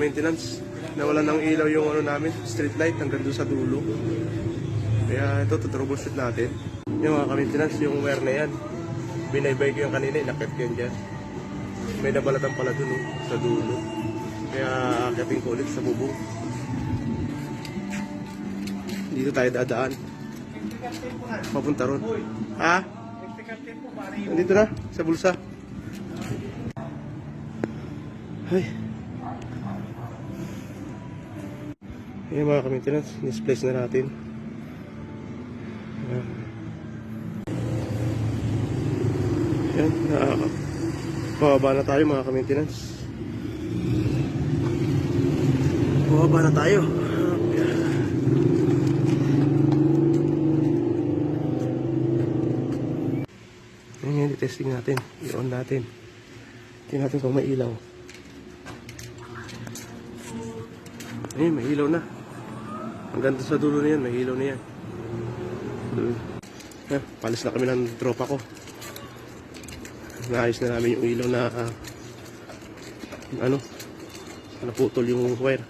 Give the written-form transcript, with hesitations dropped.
ka-maintenance. Nawalan ng ilaw yung ano namin, street light hanggang doon sa dulo. Kaya ito, tutroubleshoot natin. Yung mga ka-maintenance, yung wire na yan. Binaybay ko yung kanina, inakit ko yan dyan. May nabalatan pala doon sa dulo. Kaya akitin ko ulit sa bubong. Dito tayo dadaan. Papunta ron. Ha? Dito na, sa bulsa. Ay. Ayan mga ka-maintenance, misplace na natin. Ayan, bababa na tayo mga ka-maintenance. Bababa na tayo. Ayan yan, i-testing natin. I-on natin. Tingnan natin kung may ilaw. Ayan, may ilaw na. Hanggang sa dulo na yan, may ilaw na yan. Palis na kami ng tropa ko. Naayos na namin yung ilaw na naputol yung wire.